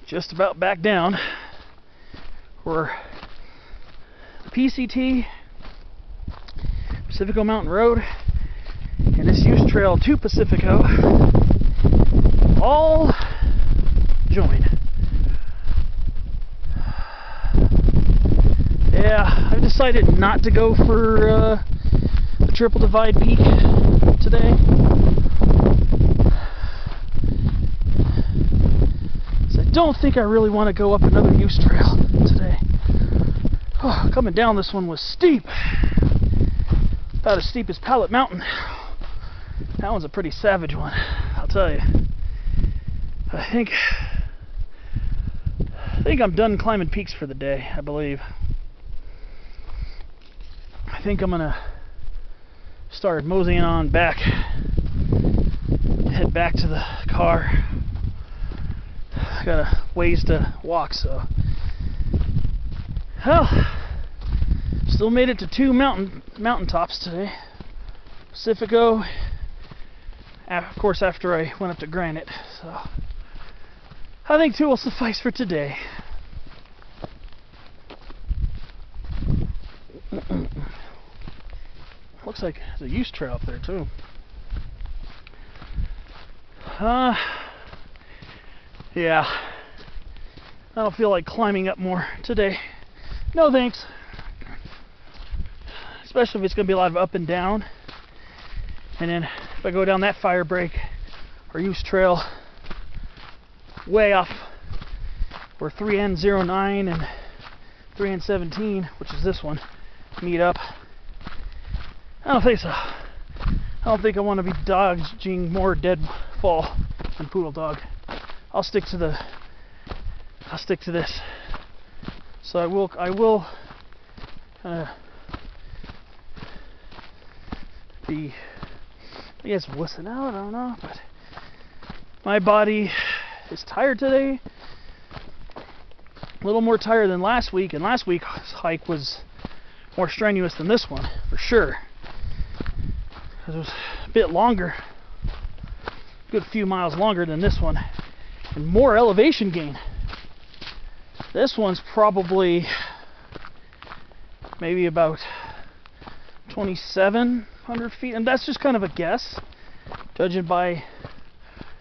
just about back down. We're the PCT, Pacifico Mountain Road, and this use trail to Pacifico all join. Yeah, I've decided not to go for the Triple Divide Peak today. So I don't think I really want to go up another use trail today. Oh, coming down this one was steep. About as steep as Powell Mountain. That one's a pretty savage one, I'll tell you. I think I'm done climbing peaks for the day, I believe. I think I'm gonna start moseying on back, head back to the car. I got a ways to walk, so. Well, still made it to two mountain tops today. Pacifico, of course, after I went up to Granite, so I think two will suffice for today. Looks like there's a use trail up there too. Yeah, I don't feel like climbing up more today. No thanks. Especially if it's going to be a lot of up and down. And then if I go down that fire break or use trail way off where 3N09 and 3N17, which is this one, meet up, I don't think so. I don't think I want to be dodging more deadfall than Poodle Dog. I'll stick to this. So I will be, I guess, wussing out, I don't know, but my body is tired today. A little more tired than last week, and last week's hike was more strenuous than this one, for sure. It was a bit longer, a good few miles longer than this one, and more elevation gain. This one's probably maybe about 2,700 feet, and that's just kind of a guess, judging by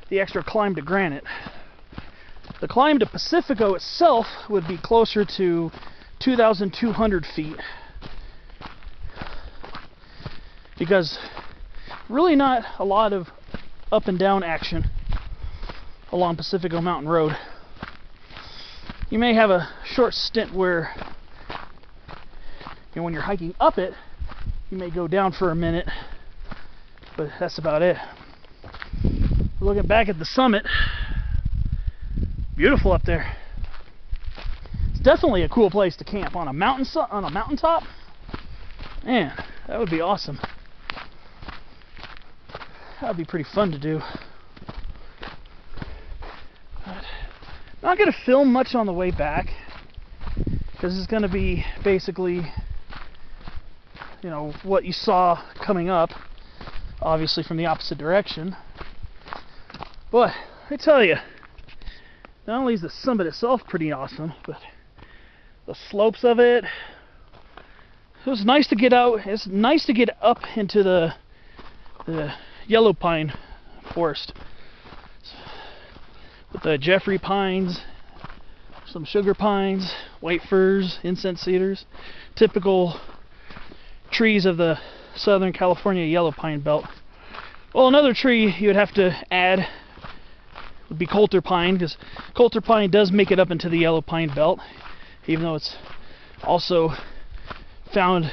the extra climb to Granite. The climb to Pacifico itself would be closer to 2,200 feet, because really not a lot of up and down action along Pacifico Mountain Road. You may have a short stint where, when you're hiking up it, you may go down for a minute, but that's about it. Looking back at the summit, beautiful up there. It's definitely a cool place to camp on a mountaintop. Man, that would be awesome. That would be pretty fun to do. But not going to film much on the way back, because it's going to be basically, what you saw coming up, obviously from the opposite direction. But I tell you, not only is the summit itself pretty awesome, but the slopes of it. It was nice to get out. It's nice to get up into the yellow pine forest with the Jeffrey pines, some sugar pines, white firs, incense cedars, typical trees of the Southern California yellow pine belt. Well, another tree you would have to add would be coulter pine, because coulter pine does make it up into the yellow pine belt, even though it's also found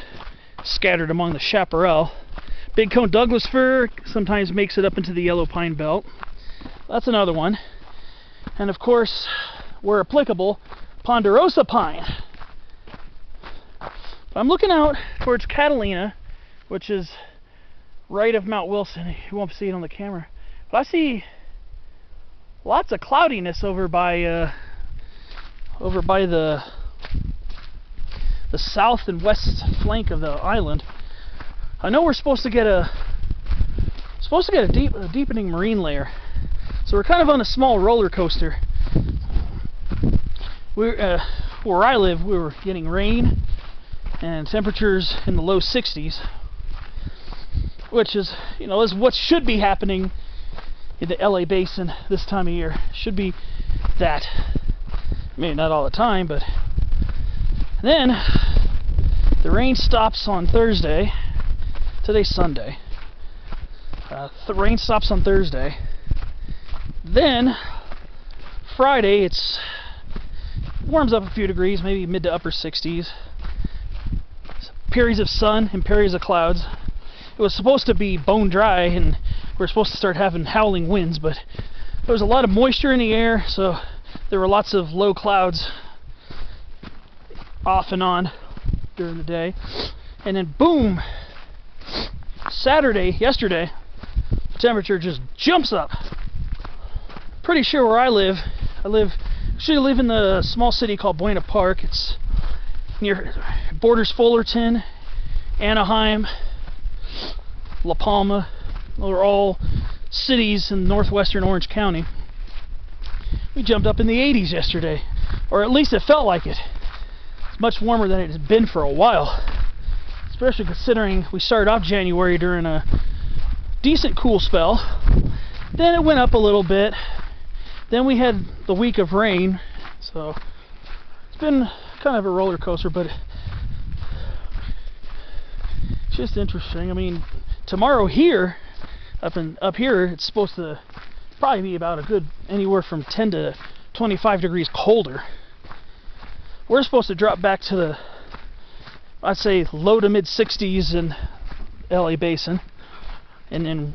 scattered among the chaparral. Big cone Douglas fir sometimes makes it up into the yellow pine belt. That's another one. And of course, where applicable, ponderosa pine. I'm looking out towards Catalina, which is right of Mount Wilson. You won't see it on the camera, but I see lots of cloudiness over by the south and west flank of the island. I know we're supposed to get a deepening marine layer, so we're kind of on a small roller coaster. where I live, we were getting rain and temperatures in the low 60s, which is, you know, is what should be happening in the LA basin this time of year. Should be that. Maybe not all the time, but then the rain stops on Thursday. Today's Sunday. The rain stops on Thursday. Then Friday, warms up a few degrees, maybe mid to upper 60s. Periods of sun and periods of clouds. It was supposed to be bone dry, and we're supposed to start having howling winds, but there was a lot of moisture in the air, so there were lots of low clouds off and on during the day. And then boom, yesterday, the temperature just jumps up. Pretty sure where I live in the small city called Buena Park. It's borders Fullerton, Anaheim, La Palma. Those are all cities in northwestern Orange County. We jumped up in the 80s yesterday, or at least it felt like it. It's much warmer than it has been for a while, especially considering we started off January during a decent cool spell. Then it went up a little bit. Then we had the week of rain, so it's been kind of a roller coaster, but it's just interesting. I mean, tomorrow here, up here, it's supposed to probably be about a good anywhere from 10 to 25 degrees colder. We're supposed to drop back to the, I'd say, low to mid 60s in LA basin, and then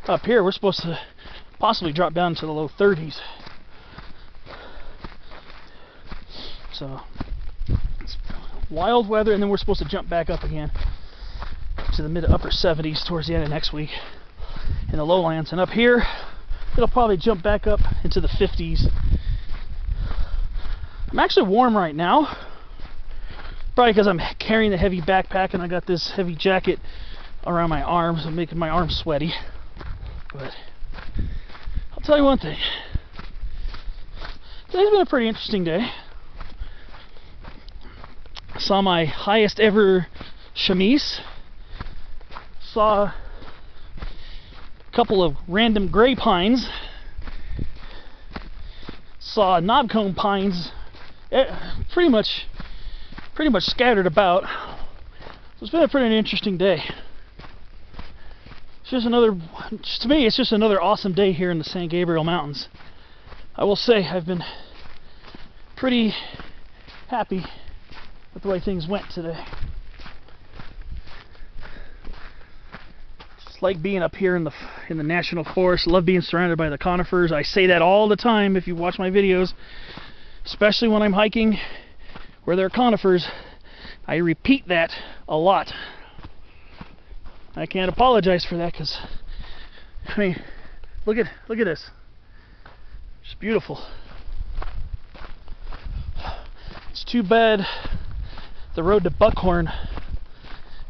up here we're supposed to possibly drop down to the low 30s. So it's wild weather, and then we're supposed to jump back up again to the mid to upper 70s towards the end of next week in the lowlands. And up here it'll probably jump back up into the 50s. I'm actually warm right now, probably because I'm carrying the heavy backpack and I got this heavy jacket around my arms. I'm making my arms sweaty, but I'll tell you one thing, today's been a pretty interesting day. I saw my highest ever chamise, saw a couple of random gray pines, saw knobcomb pines, pretty much scattered about. So it's been a pretty interesting day. To me, it's just another awesome day here in the San Gabriel Mountains. I will say I've been pretty happy with the way things went today. Just like being up here in the national forest. Love being surrounded by the conifers. I say that all the time if you watch my videos, especially when I'm hiking where there are conifers. I repeat that a lot. I can't apologize for that, because I mean, look at this. It's beautiful. It's too bad the road to Buckhorn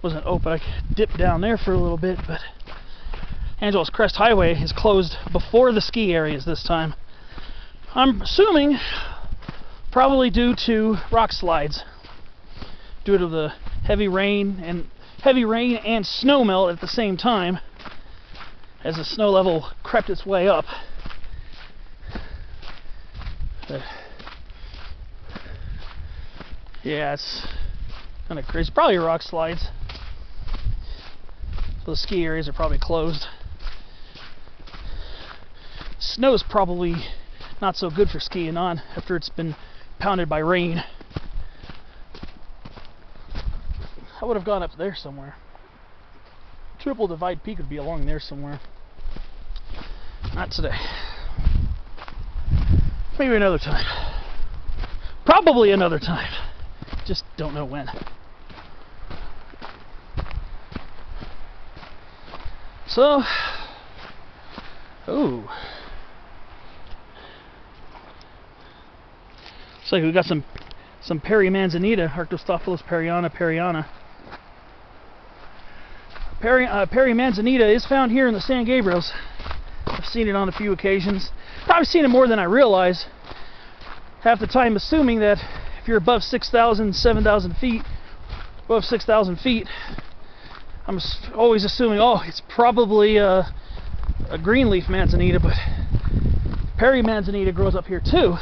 wasn't open. I dipped down there for a little bit, but Angeles Crest Highway is closed before the ski areas this time. I'm assuming probably due to rock slides, due to the heavy rain and snow melt at the same time as the snow level crept its way up. But yeah, it's kind of crazy. Probably rock slides. So the ski areas are probably closed. Snow's probably not so good for skiing on after it's been pounded by rain. I would have gone up there somewhere. Triple Divide Peak would be along there somewhere. Not today. Maybe another time. Probably another time. Just don't know when. So, ooh. Looks like we got some Perry manzanita, Arctostaphylos periana. Perry manzanita is found here in the San Gabriels. I've seen it on a few occasions. Probably seen it more than I realize. half the time assuming that if you're above 6,000, 7,000 feet, above 6,000 feet, I'm always assuming, oh, it's probably a greenleaf manzanita, but Perry manzanita grows up here too.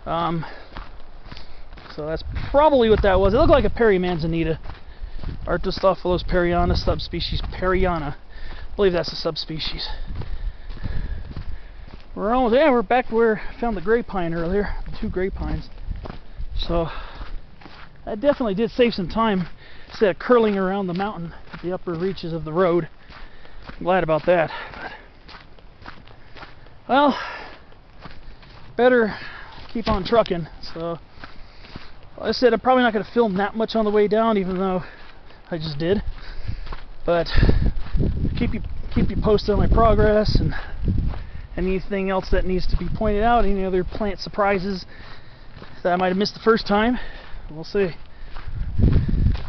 So that's probably what that was. It looked like a Perry manzanita. Artostophilos perriana, subspecies perriana. I believe that's a subspecies. We're back where I found the gray pine earlier, the 2 gray pines. So that definitely did save some time instead of curling around the mountain at the upper reaches of the road. I'm glad about that. But, well, better keep on trucking. So like I said, I'm probably not going to film that much on the way down, even though I just did. But keep you posted on my progress and anything else that needs to be pointed out, any other plant surprises that I might have missed the first time. We'll see.